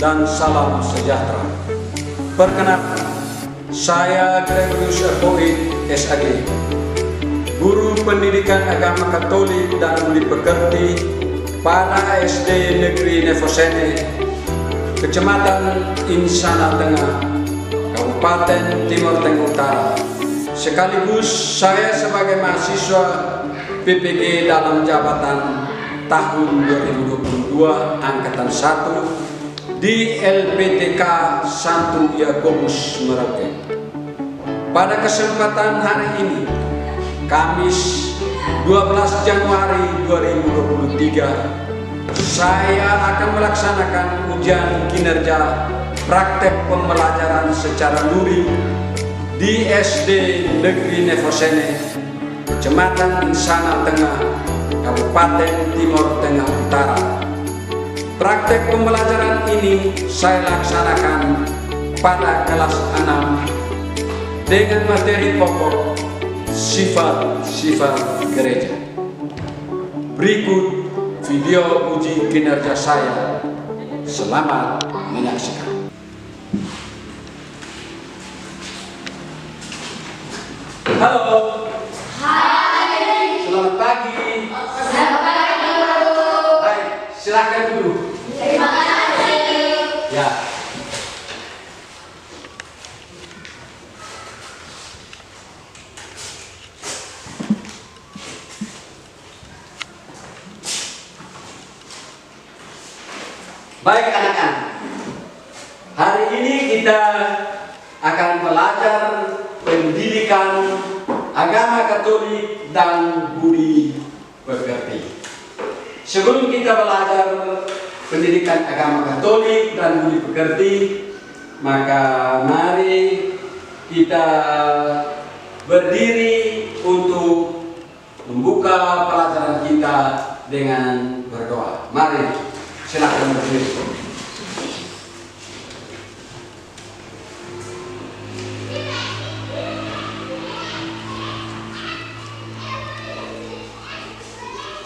dan salam sejahtera. Perkenalkan, saya Gregorius Erhoid, SAG, Guru Pendidikan Agama Katolik dan Budi Pekerti pada SD Negeri Nevosene, Kecamatan Insana Tengah, Kabupaten Timur Tengah Utara. Sekaligus saya sebagai mahasiswa PPG dalam jabatan tahun 2022 Angkatan 1 di LPTK Santo Yakobus Merauke. Pada kesempatan hari ini, Kamis 12 Januari 2023, saya akan melaksanakan ujian kinerja praktek pembelajaran secara luring di SD Negeri Nevosene, Kecamatan Insana Tengah, Kabupaten Timur Tengah Utara. Praktek pembelajaran ini saya laksanakan pada kelas 6 dengan materi pokok sifat-sifat gereja. Berikut video uji kinerja saya. Selamat menyaksikan. Halo. Hai. Selamat pagi. Selamat pagi. Baik, silakan duduk. Terima kasih. Ya. Baik anak-anak, hari ini kita akan belajar pendidikan agama Katolik dan budi pekerti. Sebelum kita belajar pendidikan agama Katolik dan budi pekerti, maka mari kita berdiri untuk membuka pelajaran kita dengan berdoa. Mari. Silakan berdiri.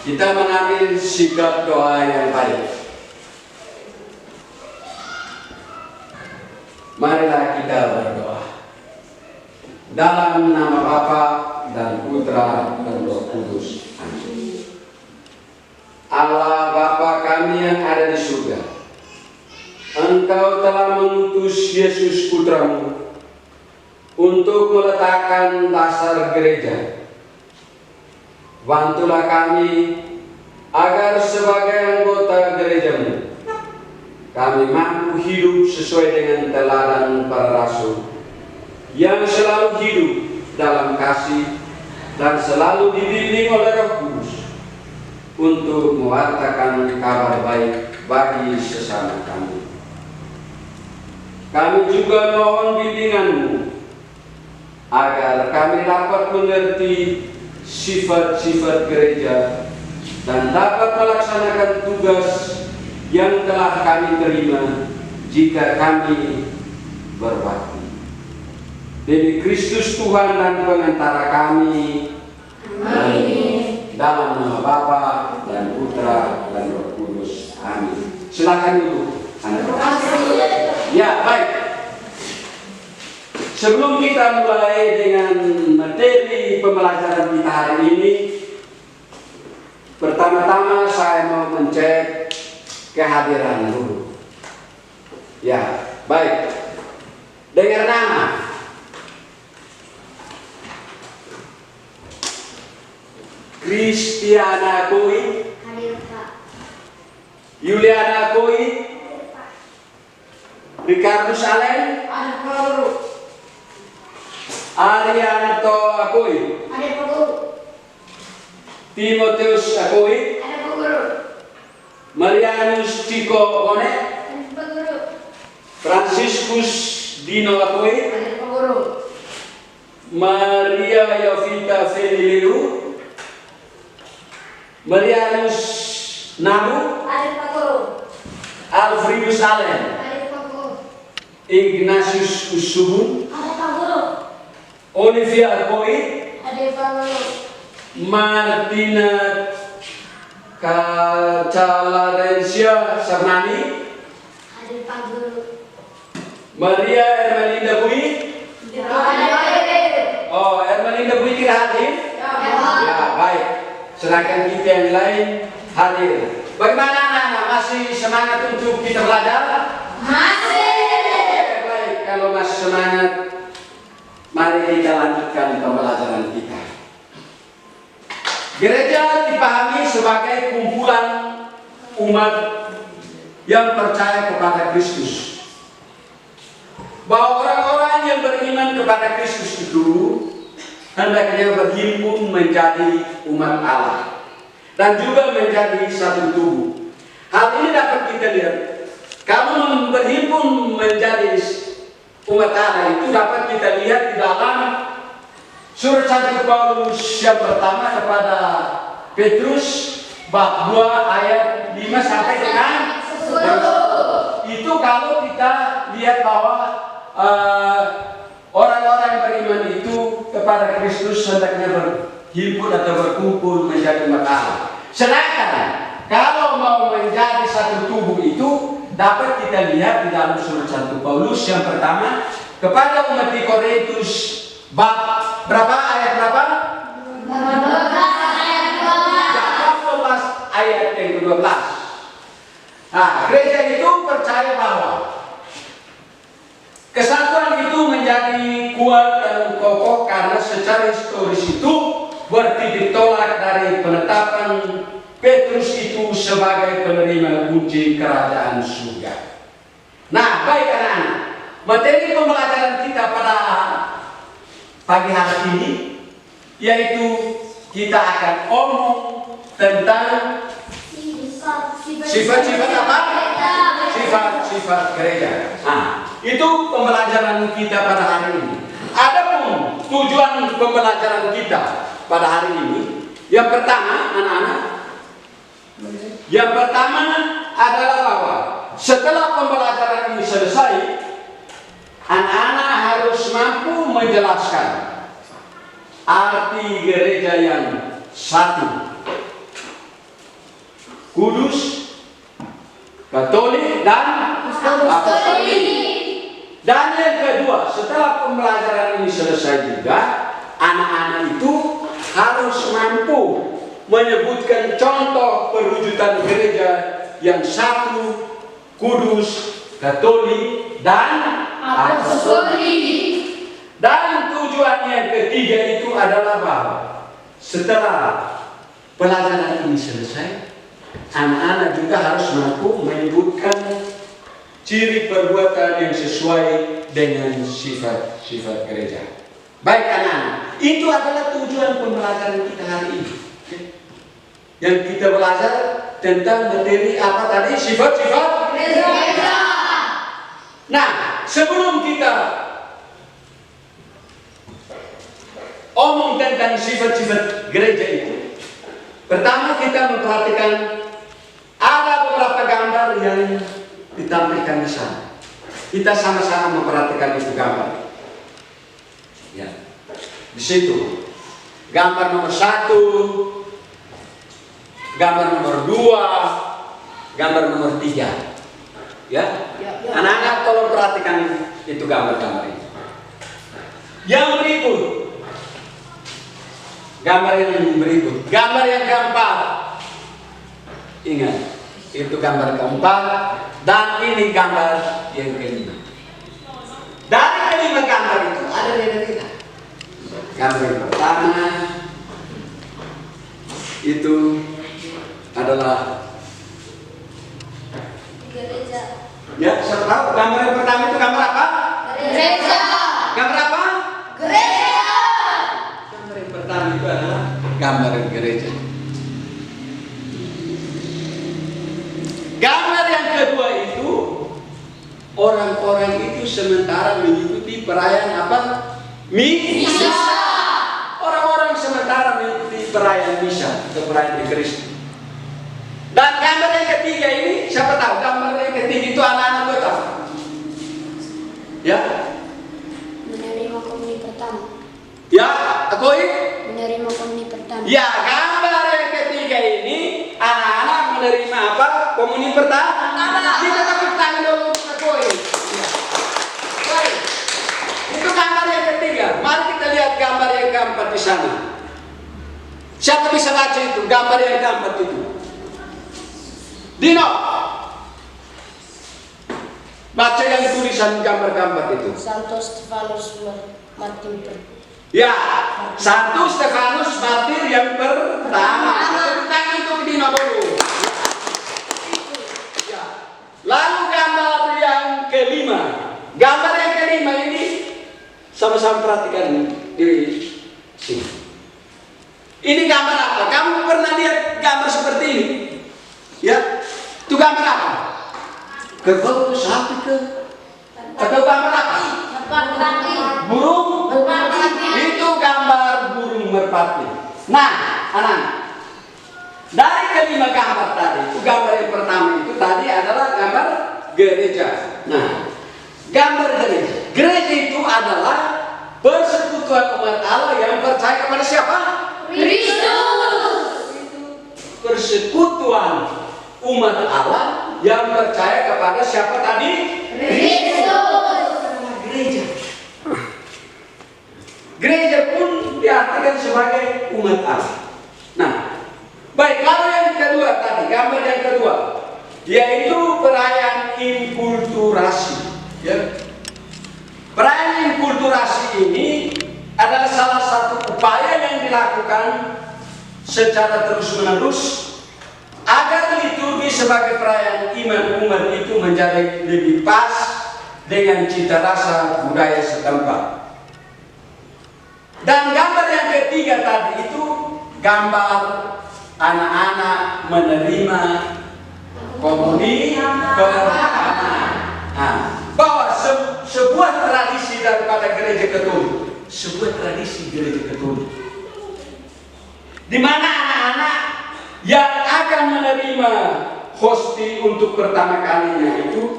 Kita mengambil sikap doa yang baik. Marilah kita berdoa. Dalam nama Bapa dan Putra dan Roh Kudus. Amin. Allah Bapa kami yang ada di surga, Engkau telah mengutus Yesus Putramu untuk meletakkan dasar gereja. Bantulah kami agar sebagai anggota gerejamu, kami mampu hidup sesuai dengan teladan para rasul yang selalu hidup dalam kasih dan selalu dibimbing oleh Roh Kudus untuk mewartakan kabar baik bagi sesama kami. Kami juga mohon bimbingan-Mu agar kami dapat mengerti sifat-sifat gereja dan dapat melaksanakan tugas yang telah kami terima jika kami berbakti. Demi Kristus Tuhan dan pengantara kami. Amin. Dalam nama Bapa dan Putra dan Roh Kudus. Amin. Silakan duduk. Ya, baik. Sebelum kita mulai dengan materi pembelajaran kita hari ini, pertama-tama saya mau mencek kehadiran dulu. Ya, baik. Dengar nama. Kristiana Koi, Hadir Pak. Yuliana Koi, Hadir Pak. Ricardo Salen, Hadir Pak Guru. Arianto Akoi, Hadir Pak Guru. Timotheus Akoi, Hadir Pak Guru. Marianus Chico One, Hadir Pak Guru. Franciscus Dino Akoi, Hadir Pak Guru. Maria Yovita Feniliu, Marianus Namu, Hadir Pak Guru. Alfredus Allen, Hadir Pak Guru. Ignatius Usubun, Hadir Pak Guru. Olivia Koi, Hadir Pak Guru. Martina Calarencia Sarnani, Ada Pak Guru. Maria Ermelinda Bui. Oh, Ermelinda Bui tidak hadir? Ya, baik. Silakan kita yang lain hadir. Bagaimana anak-anak? Masih semangat untuk kita belajar? Masih. Baik, kalau masih semangat, mari kita lanjutkan pembelajaran kita. Gereja dipahami sebagai kumpulan umat yang percaya kepada Kristus. Bahwa orang-orang yang beriman kepada Kristus itu hendaknya berhimpun menjadi umat Allah dan juga menjadi satu tubuh. Hal ini dapat kita lihat. Kalau berhimpun menjadi umat Allah itu dapat kita lihat di dalam surat 1 Paulus yang pertama kepada Petrus bab 2 ayat 5 sampai dengan 10. Itu kalau kita lihat bahwa orang-orang yang beriman itu kepada Kristus hendaknya berhimpun atau berkumpul menjadi umat Allah. Sedangkan kalau mau menjadi satu tubuh itu dapat kita lihat di dalam surat 1 Paulus yang pertama kepada umat di Korintus bab berapa ayat berapa? 12 ayat yang ke-12. Nah, gereja itu percaya bahwa kesatuan itu menjadi kuat dan kokoh karena secara historis itu bertitik tolak dari penetapan Petrus itu sebagai penerima kunci kerajaan surga. Nah, baik anak-anak, materi pembelajaran kita pada pagi hari ini yaitu kita akan omong tentang sifat-sifat apa? Sifat-sifat gereja. Nah, itu pembelajaran kita pada hari ini. Adapun tujuan pembelajaran kita pada hari ini, yang pertama, anak-anak, yang pertama adalah bahwa setelah pembelajaran ini selesai, anak-anak harus mampu menjelaskan arti gereja yang satu, kudus, katolik, dan apostolik. Dan yang kedua, setelah pembelajaran ini selesai juga, anak-anak itu harus mampu menyebutkan contoh perwujudan gereja yang satu, kudus, katolik, dan apostolik. Dan tujuan yang ketiga itu adalah bahwa setelah pelajaran ini selesai, anak-anak juga harus mampu menyebutkan ciri perbuatan yang sesuai dengan sifat-sifat gereja. Baik anak-anak, itu adalah tujuan pembelajaran kita hari ini. Yang kita belajar tentang materi apa tadi? Sifat-sifat gereja. Nah, sebelum kita omong tentang sifat-sifat gereja itu, pertama kita memperhatikan ada beberapa gambar yang ditampilkan di sana. Kita sama-sama memperhatikan itu gambar. Ya, di situ gambar nomor 1, gambar nomor 2, gambar nomor 3. Ya, anak-anak tolong perhatikan itu gambar-gambar ini. Yang berikut, gambar yang berikut, gambar yang keempat. Ingat, itu gambar keempat dan ini gambar yang kelima. Dari kelima gambar itu ada beda-beda. Gambar yang pertama itu adalah Gereja. ya, saya tahu gambar yang pertama itu gambar apa? Gereja. Gambar apa? Gereja. Gambar yang pertama itu adalah gambar gereja. Gambar yang kedua itu orang-orang itu sementara mengikuti perayaan apa? Misa. Orang-orang sementara mengikuti perayaan misa atau perayaan Ekaristi. Dan gambar yang ketiga ini, siapa tahu gambar yang ketiga itu anak-anak buat apa? Ya? Menerima komuni pertama. Ya, Akoi? Menerima komuni pertama. Ya, gambar yang ketiga ini anak-anak menerima apa? Komuni pertama. Kita tepuk tangan dulu. gambar yang ketiga. Mari kita lihat gambar yang keempat di sana. Siapa bisa baca itu? Gambar yang keempat itu. Dino. Baca yang tulisan gambar-gambar itu. Santo Stefanus Martir. Ya, Santo Stefanus Martir yang pertama. Tepuk tangan untuk Dino dulu. Ya. Lalu gambar yang kelima. Gambar yang kelima ini sama-sama perhatikan di sini. Ini gambar apa? Kamu pernah lihat gambar seperti ini? Ya, itu gambar apa? Kerbau, sapi ke? Atau gambar apa? Burung? Itu gambar burung merpati. Nah, anak, dari kelima gambar tadi, itu gambar yang pertama itu tadi adalah gambar gereja. Nah, gambar gereja. Gereja itu adalah persekutuan umat Allah yang percaya kepada siapa? Kristus. Persekutuan umat Allah yang percaya kepada siapa tadi? Kristus. Gereja. Gereja pun diartikan sebagai umat Allah. Nah, baik, lalu yang kedua tadi, gambar yang kedua, yaitu perayaan inkulturasi. Ya. Perayaan inkulturasi ini adalah salah satu upaya yang dilakukan secara terus-menerus agar liturgi sebagai perayaan iman umat itu menjadi lebih pas dengan cita rasa budaya setempat. Dan gambar yang ketiga tadi itu gambar anak-anak menerima komuni pertama. Nah, bahwa sebuah tradisi daripada gereja Katolik, sebuah tradisi gereja Katolik, di mana anak-anak yang akan menerima hosti untuk pertama kalinya itu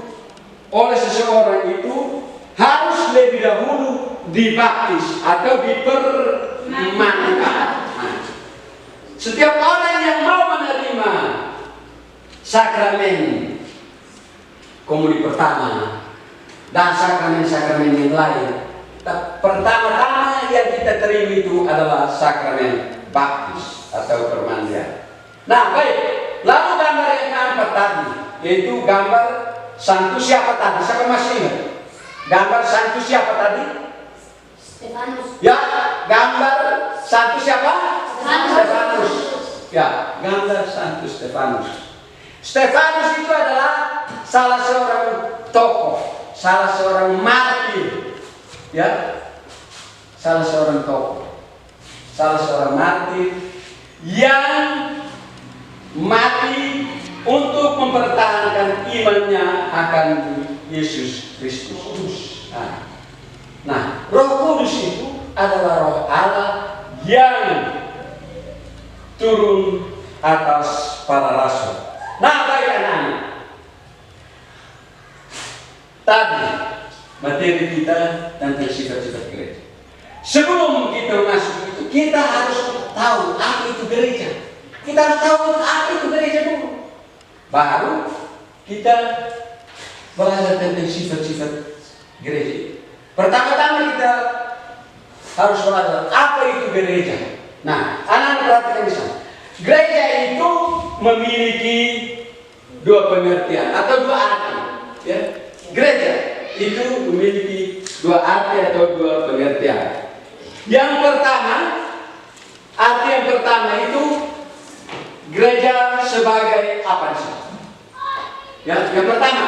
oleh seseorang itu harus lebih dahulu dibaptis atau dipermanenkan. Nah, setiap orang yang mau menerima sakramen komuni pertama dan sakramen-sakramen yang lain, pertama-tama yang kita terima itu adalah sakramen baptis atau permandian. Nah, baik. Lalu gambar yang keempat tadi, yaitu gambar santu siapa tadi? Siapa masih ingat? Gambar santu siapa tadi? Stefanus. Ya, gambar santu siapa? Stefanus. Ya, gambar santu Stefanus. Stefanus itu adalah salah seorang tokoh, salah seorang martir. Ya, salah seorang tokoh, salah seorang martir yang mati untuk mempertahankan imannya akan Yesus Kristus. Nah, Roh Kudus itu adalah Roh Allah yang turun atas para rasul. Nah, baik anak-anak, tadi materi kita tentang sifat-sifat gereja. Sebelum kita masuk itu, kita harus tahu apa itu gereja. Kita harus tahu apa itu gereja dulu. Baru kita belajar tentang sifat-sifat gereja. Pertama-tama kita harus belajar apa itu gereja. Nah, anak-anak perhatikan di sana. Gereja itu memiliki dua pengertian atau dua arti. Ya. Gereja itu memiliki dua arti atau dua pengertian. Yang pertama, arti yang pertama itu gereja sebagai apa sih? Ya, yang pertama,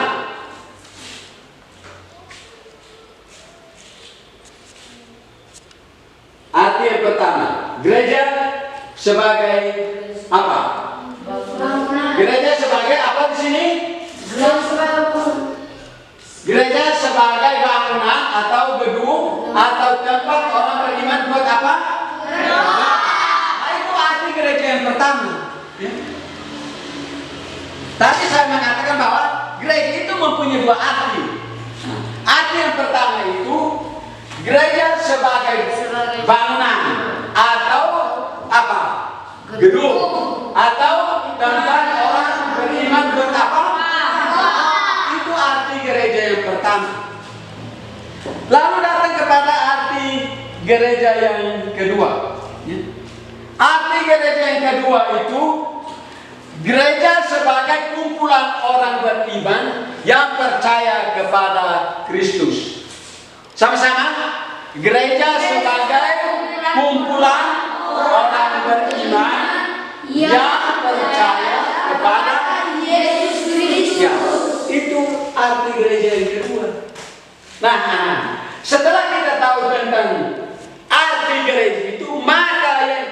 arti yang pertama, gereja sebagai apa? Gereja sebagai apa di sini? Gereja sebagai bangunan atau gedung atau tempat orang beriman buat apa? Nah, itu arti gereja yang pertama. Ya. Tadi saya mengatakan bahwa gereja itu mempunyai dua arti. Arti yang pertama itu gereja sebagai bangunan atau apa? Gedung atau tempat orang beriman buat apa? Itu arti gereja yang pertama. Lalu datang kepada gereja yang kedua. Arti gereja yang kedua itu gereja sebagai kumpulan orang beriman yang percaya kepada Kristus. Sama-sama, gereja sebagai kumpulan orang beriman yang percaya kepada Yesus Kristus. Ya, itu arti gereja yang kedua. Nah, setelah kita tahu tentang arti gereja itu, maka yang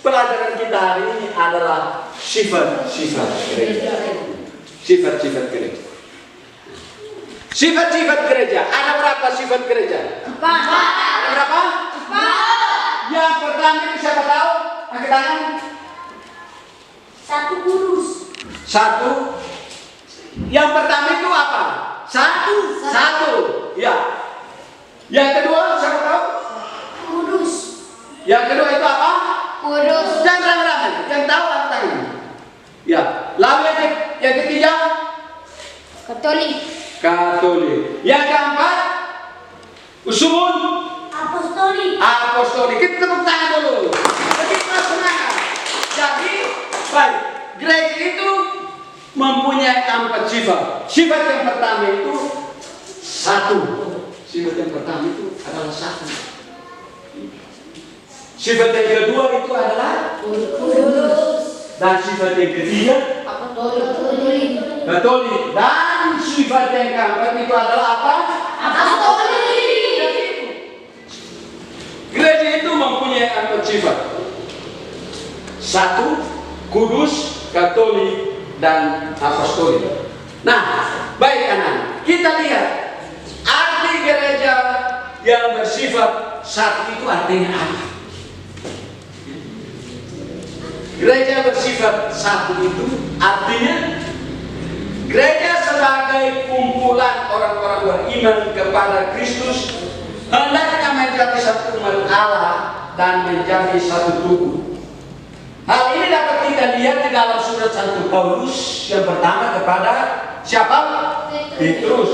pelajaran kita hari ini adalah sifat-sifat gereja. Sifat-sifat gereja. Sifat-sifat gereja. Ada berapa sifat gereja? Ada berapa? Yang pertama itu siapa tahu? Angkat tangan. Satu kudus. Satu. Yang pertama itu apa? Satu. Ya. Yang kedua siapa tahu? Kudus. Yang kedua itu apa? Kudus. Jangan ramai-ramai. Yang tahu angkat tangan. Ya. Lalu yang ketiga? Katolik. Yang keempat? Usul Apostolik. Kita tepuk tangan dulu. Kita semangat. Jadi, baik. Gereja itu mempunyai 4 sifat. Sifat yang pertama itu satu. Sifat yang pertama itu adalah satu. Sifat yang kedua itu adalah Kudus. dan sifat yang ketiga Katolik. Katolik. Dan sifat yang keempat itu adalah apa? Apostolik. Gereja itu mempunyai 4 sifat. Satu, kudus, katolik, dan apostolik. Nah, baik anak, kita lihat arti gereja yang bersifat satu itu artinya apa? Gereja bersifat satu itu artinya gereja sebagai kumpulan orang-orang beriman kepada Kristus hendaknya menjadi satu umat Allah dan menjadi satu tubuh. Hal ini dapat kita lihat di dalam surat 1 Paulus yang pertama kepada siapa? Petrus.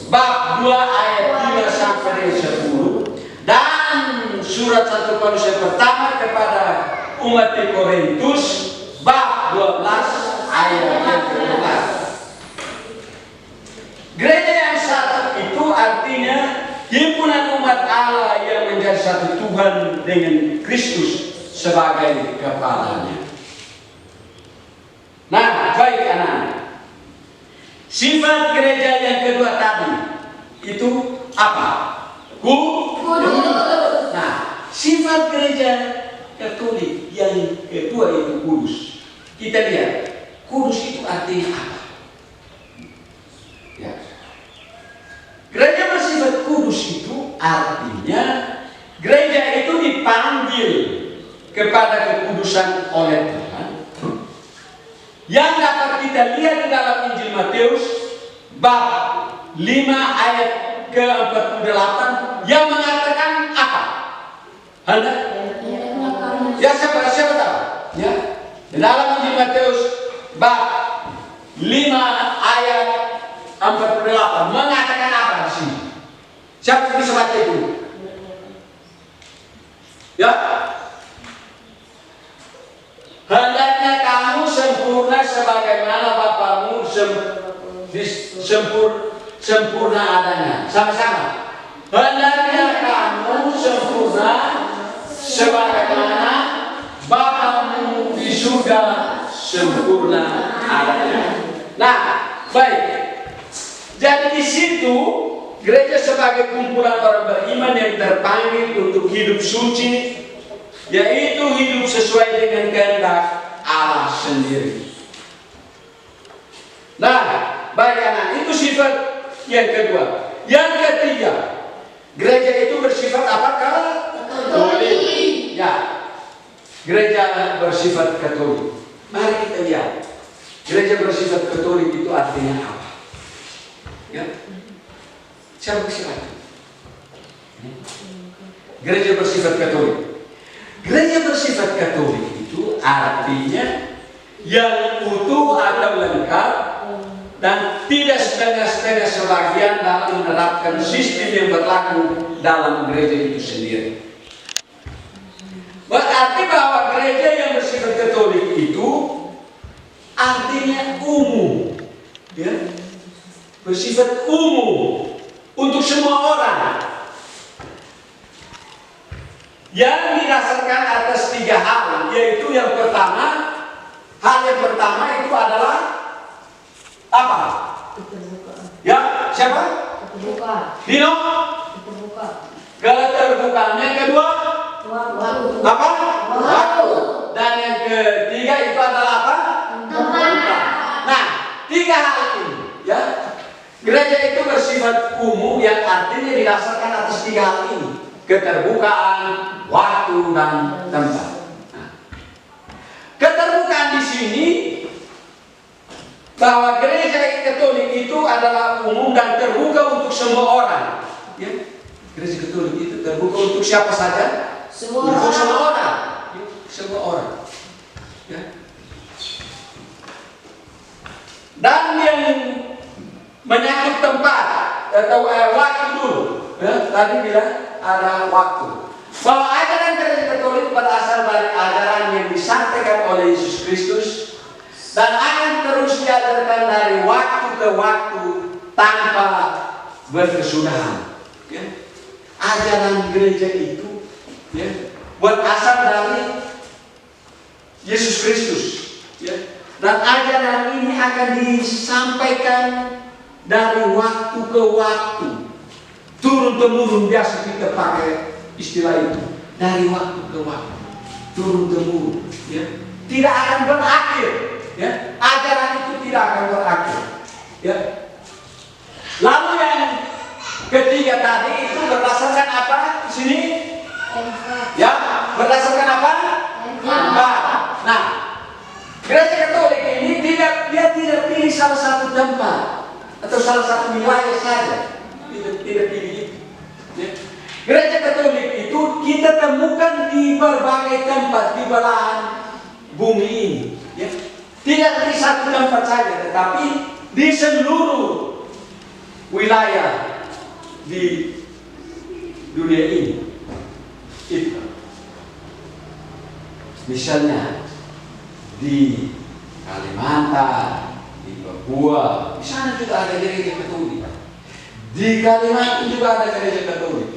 Bab 2 ayat 5 sampai 10 dan surat 1 Paulus yang pertama kepada umat di Korintus bab 12 ayat yang ke-12. Gereja yang satu itu artinya himpunan umat Allah yang menjadi satu Tuhan dengan Kristus sebagai kepalanya. Nah, baik anak. Sifat gereja yang kedua tadi itu apa? Kudus. Nah, sifat gereja Katolik yang kedua itu kudus. Kita lihat, kudus itu artinya apa? Ya. Gereja bersifat kudus itu artinya gereja itu dipanggil kepada kekudusan oleh Tuhan. Yang dapat kita lihat di dalam Injil Matius bab 5 ayat ke-48 yang mengatakan apa? Hendak? Ya siapa tahu? Ya. Di dalam Injil Matius bab 5 ayat 48 mengatakan apa di sini? Siapa yang bisa baca itu? Ya. Hendaknya kamu sempurna sebagaimana Bapamu sempurna adanya. Sama-sama. Hendaknya kamu sempurna sebagaimana Bapamu di surga sempurna adanya. Nah, baik. Jadi di situ gereja sebagai kumpulan orang beriman yang terpanggil untuk hidup suci, yaitu hidup sesuai dengan kehendak Allah sendiri. Nah, baik anak, itu sifat yang kedua. Yang ketiga, gereja itu bersifat apakah? Katolik. Ya, gereja bersifat Katolik. Mari kita lihat, gereja bersifat Katolik itu artinya apa? Ya, siapa silakan. Gereja bersifat Katolik. Gereja bersifat Katolik itu artinya yang utuh atau lengkap dan tidak setengah-setengah sebagian dalam menerapkan sistem yang berlaku dalam gereja itu sendiri. Berarti bahwa gereja yang bersifat Katolik itu artinya umum, ya, bersifat umum untuk semua orang, yang didasarkan atas 3 hal, yaitu yang pertama, hal yang pertama itu adalah apa? Ya, siapa? Terbuka. Dino? Terbuka. Keterbukaan. Yang kedua? Waktu. Apa? Waktu. Dan yang ketiga itu adalah apa? Tempat. Nah, 3 hal ini, ya. Gereja itu bersifat umum yang artinya didasarkan atas 3 hal ini: keterbukaan, waktu, dan tempat. Nah, keterbukaan di sini bahwa gereja Katolik itu adalah umum dan terbuka untuk semua orang. Ya, gereja Katolik itu terbuka untuk siapa saja? Semua untuk orang. semua orang. Ya, semua orang. Ya. Dan yang menyangkut tempat atau waktu dulu, ya, tadi bilang ada waktu. Bahwa ajaran gereja Katolik berasal dari ajaran yang disampaikan oleh Yesus Kristus dan akan terus diajarkan dari waktu ke waktu tanpa berkesudahan. Ya. Ajaran gereja itu, ya, berasal dari Yesus Kristus. Ya. Dan ajaran ini akan disampaikan dari waktu ke waktu, turun temurun, biasa kita pakai istilah itu, dari waktu ke waktu, turun temurun. Ya. Tidak akan berakhir. Ya, ajaran itu tidak akan berakhir. Ya. Lalu yang ketiga tadi itu berdasarkan apa di sini? Ya, berdasarkan apa? Tempat. Nah, gereja Katolik ini dia tidak pilih salah satu tempat atau salah satu wilayah saja. Tidak pilih itu. Ya. Gereja Katolik itu kita temukan di berbagai tempat di belahan bumi ini. Ya. Tidak di satu tempat saja, tetapi di seluruh wilayah di dunia ini. Itu. Misalnya di Kalimantan, di Papua, di sana juga ada gereja Katolik. Di Kalimantan juga ada gereja Katolik.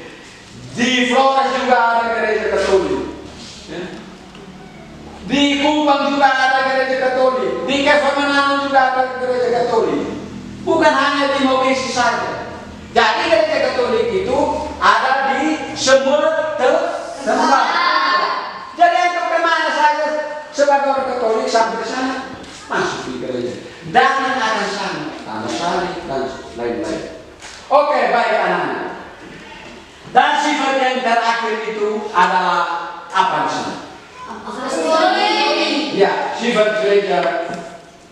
Di Flores juga ada gereja Katolik. Ya. Di Kupang juga ada gereja Katolik. Di Kefamanano juga ada gereja Katolik. Bukan hanya di Mobesi saja. Jadi gereja Katolik itu ada di semua tempat. Jadi untuk kemana saja sebagai orang Katolik sampai sana masuk di gereja. Dan ada sana, tanda salib dan lain-lain. Oke, baik anak-anak. Dan sifat yang terakhir itu adalah apa di sana? Apostolik. Ya, sifat gereja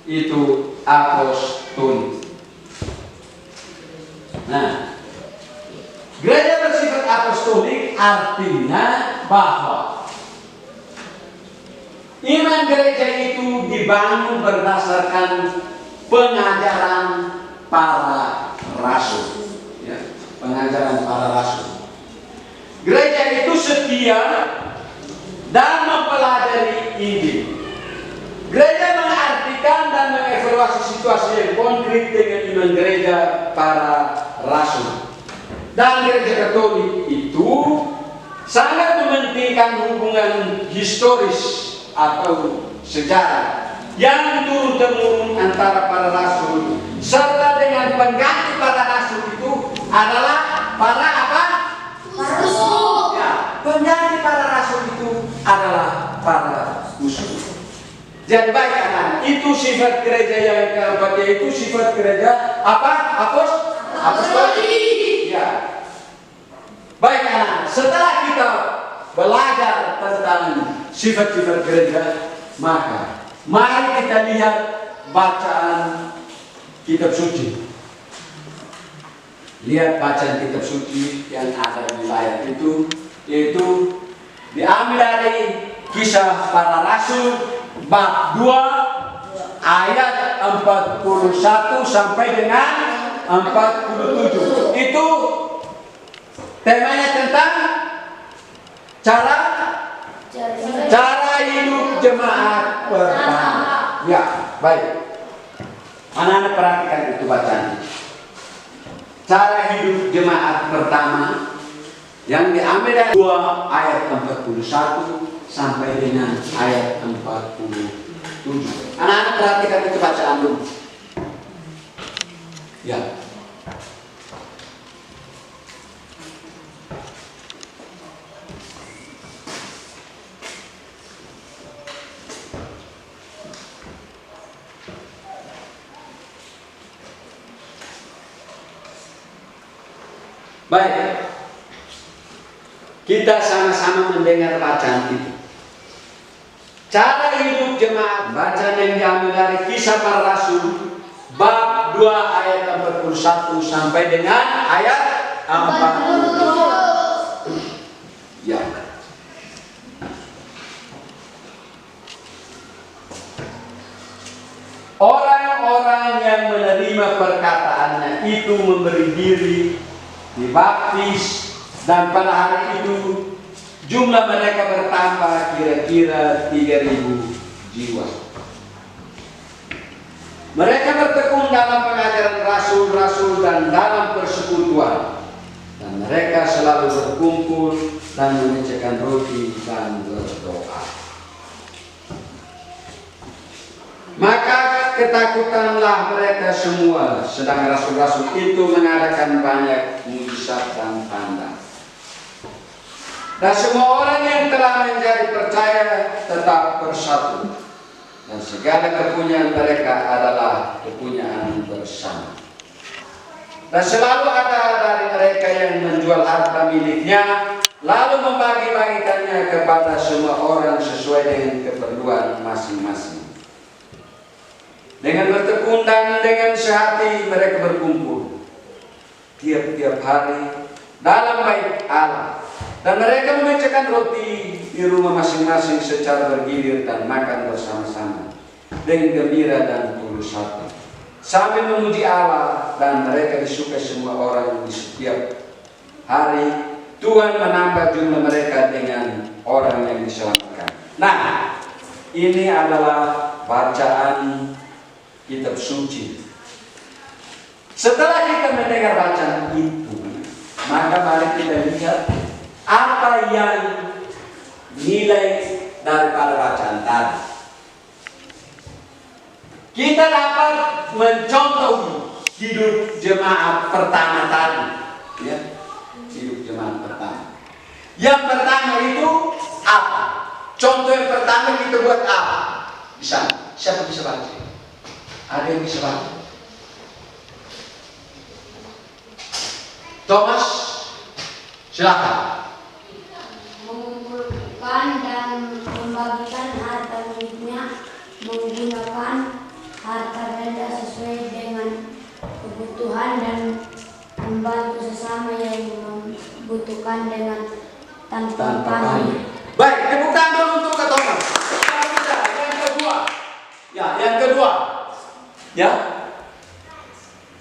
itu apostolik. Nah, gereja bersifat apostolik artinya bahwa iman gereja itu dibangun berdasarkan pengajaran para rasul. Ya, pengajaran para rasul. Gereja itu setia dan mempelajari Injil. Gereja mengartikan dan mengevaluasi situasi yang konkret dengan iman gereja para rasul. Dan gereja Katolik itu sangat mementingkan hubungan historis atau sejarah yang turun-temurun antara para rasul, serta dengan pengganti para rasul itu adalah para apa? Rasul. Ya, pengganti para rasul itu adalah para uskup. Jadi baik anak, itu sifat gereja yang keempat, yaitu sifat gereja apa? Apostolik. Ya. Baik anak, setelah kita belajar tentang sifat-sifat gereja, maka mari kita lihat bacaan kitab suci. Lihat bacaan kitab suci yang ada di layar itu, yaitu diambil dari Kisah Para Rasul bab 2 ayat 41 sampai dengan 47. Itu temanya tentang cara hidup jemaat pertama. Ya, baik. Anak-anak perhatikan itu bacaan. Cara hidup jemaat pertama yang diambil dari 2 ayat 41 sampai dengan ayat 47. Anak-anak perhatikan itu bacaan dulu. Ya. Baik, kita sama-sama mendengar bacaan itu. Cara hidup jemaat, bacaan yang diambil dari Kisah Para Rasul bab 2 ayat 41 sampai dengan ayat 40. Ya. Orang-orang yang menerima perkataannya itu memberi diri, dibaptis, dan pada hari itu jumlah mereka bertambah kira-kira 3.000 jiwa. Mereka bertekun dalam pengajaran rasul-rasul dan dalam persekutuan, dan mereka selalu berkumpul dan memecahkan roti dan berdoa. Maka ketakutanlah mereka semua, sedang rasul-rasul itu mengadakan banyak mujizat dan tanda. Dan semua orang yang telah menjadi percaya tetap bersatu, dan segala kepunyaan mereka adalah kepunyaan bersama. Dan selalu ada dari mereka yang menjual harta miliknya, lalu membagi-bagikannya kepada semua orang sesuai dengan keperluan masing-masing. Dengan bertekun dan dengan sehati mereka berkumpul tiap-tiap hari dalam bait Allah, dan mereka memecahkan roti di rumah masing-masing secara bergilir dan makan bersama-sama dengan gembira dan tulus hati, sambil memuji Allah, dan mereka disukai semua orang di setiap hari. Tuhan menambah jumlah mereka dengan orang yang diselamatkan. Nah, ini adalah bacaan kitab suci. Setelah kita mendengar bacaan itu, maka mari kita lihat apa yang nilai daripada bacaan tadi. Kita dapat mencontoh hidup jemaat pertama tadi, ya, hidup jemaat pertama. Yang pertama itu apa? Contoh yang pertama kita buat apa? Bisa? Siapa bisa baca? Ada yang bisa bantu? Thomas, silakan. Mengumpulkan dan membagikan harta miliknya, menggunakan harta benda sesuai dengan kebutuhan, dan membantu sesama yang membutuhkan dengan tanpa pamrih. Baik, tepuk tangan dulu untuk Kak Thomas. Yang kedua, yang kedua. Ya,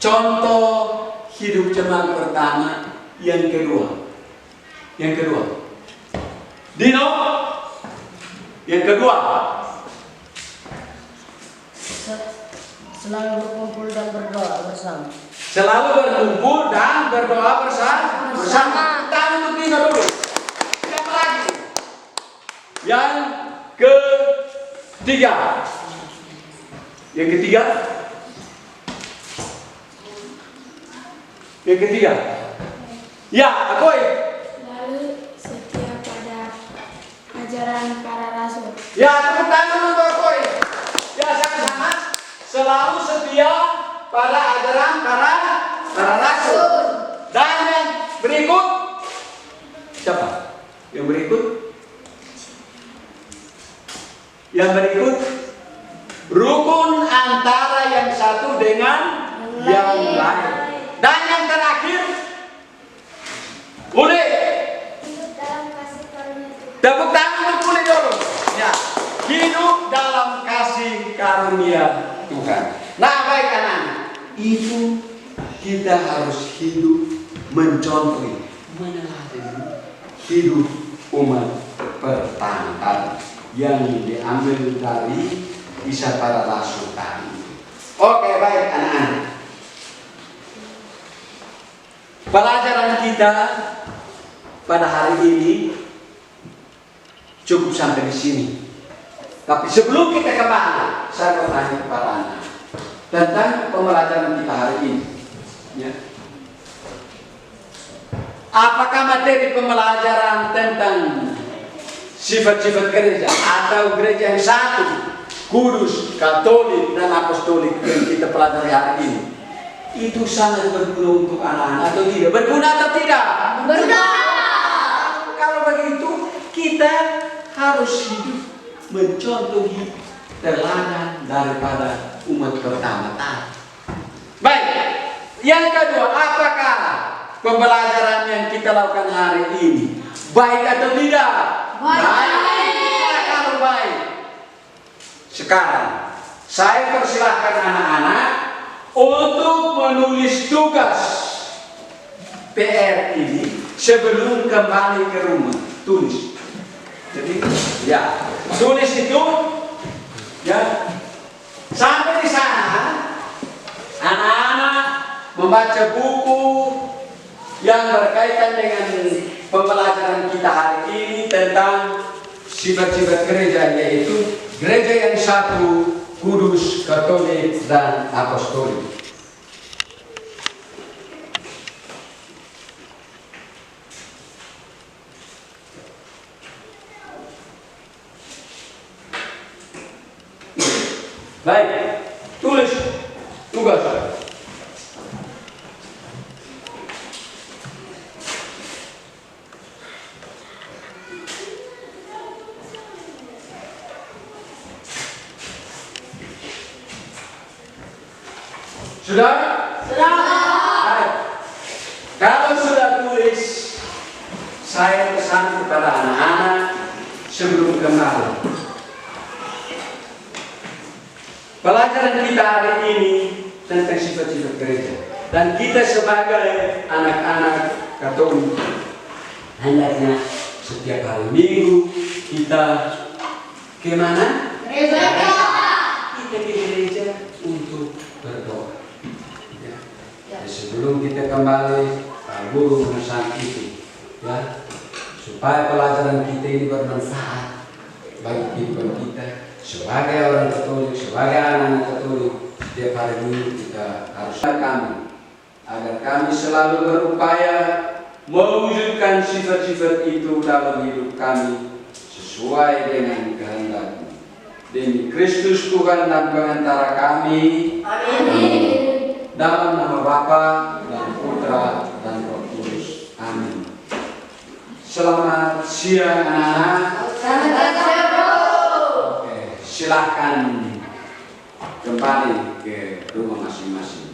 contoh hidup jemaat pertama. Yang kedua, Dino. Yang kedua, selalu berkumpul dan berdoa bersama. Selalu berkumpul dan berdoa bersama. Tangan untuk Dino dulu. Siapa lagi? Yang ketiga. Yang ketiga. Ya, Akoy. Lalu setia pada ajaran para rasul. Ya, tepuk tangan untuk Akoy. Ya, sama-sama. Selalu setia pada ajaran para rasul. Dan yang berikut, siapa? Yang berikut, rukun antara yang satu dengan yang lain. Dan yang terakhir, Uli. Tepuk tangan untuk Uli dulu. Ya, hidup dalam kasih karunia lakukan. Nah, baik anak-anak, itu kita harus hidup mencontohi, meneladani hidup umat pertama kali yang diambil dari Kisah Para Rasul tadi. Oke, baik anak-anak. Pelajaran kita pada hari ini cukup sampai di sini. Tapi sebelum kita kembali, saya mau tanya kepada anak tentang pembelajaran kita hari ini. Ya. Apakah materi pembelajaran tentang sifat-sifat gereja atau gereja yang satu, kudus, katolik, dan apostolik yang kita pelajari hari ini itu sangat berguna untuk anak-anak atau tidak? Berguna atau tidak? Berguna. Kalau begitu kita harus hidup mencontohi teladan daripada umat pertama tadi. Baik, yang kedua, apakah pembelajaran yang kita lakukan hari ini baik atau tidak? Baik. Kalau baik, sekarang saya persilahkan anak-anak untuk menulis tugas PR ini sebelum kembali ke rumah. Tulis. Jadi, ya, tulis itu, ya, sampai di sana, anak-anak membaca buku yang berkaitan dengan pembelajaran kita hari ini tentang sifat-sifat gereja, yaitu gereja yang satu, kudus, katolik, dan apostolik. Baik, tulis tugas. Sudah? Sudah. Baik. Kalau sudah tulis, saya pesan kepada anak-anak sebelum kembali. Pelajaran kita hari ini tentang sifat-sifat gereja, dan kita sebagai anak-anak Katolik hendaknya setiap hari Minggu kita kemana? Gereja. Kita ke gereja untuk berdoa. Ya. Jadi sebelum kita kembali, Pak Guru memesan itu, ya, supaya pelajaran kita ini bermanfaat bagi kehidupan kita. Sebagai orang Katolik, sebagai anak Katolik, setiap hari ini kita harus kami agar kami selalu berupaya mewujudkan sifat-sifat itu dalam hidup kami sesuai dengan kehendak-Mu. Demi Kristus Tuhan dan Pengantara kami. Amin. Dalam nama Bapa dan Putra dan Roh Kudus. Amin. Selamat siang anak-anak. Selamat siang, Bro. Silahkan kembali ke rumah masing-masing.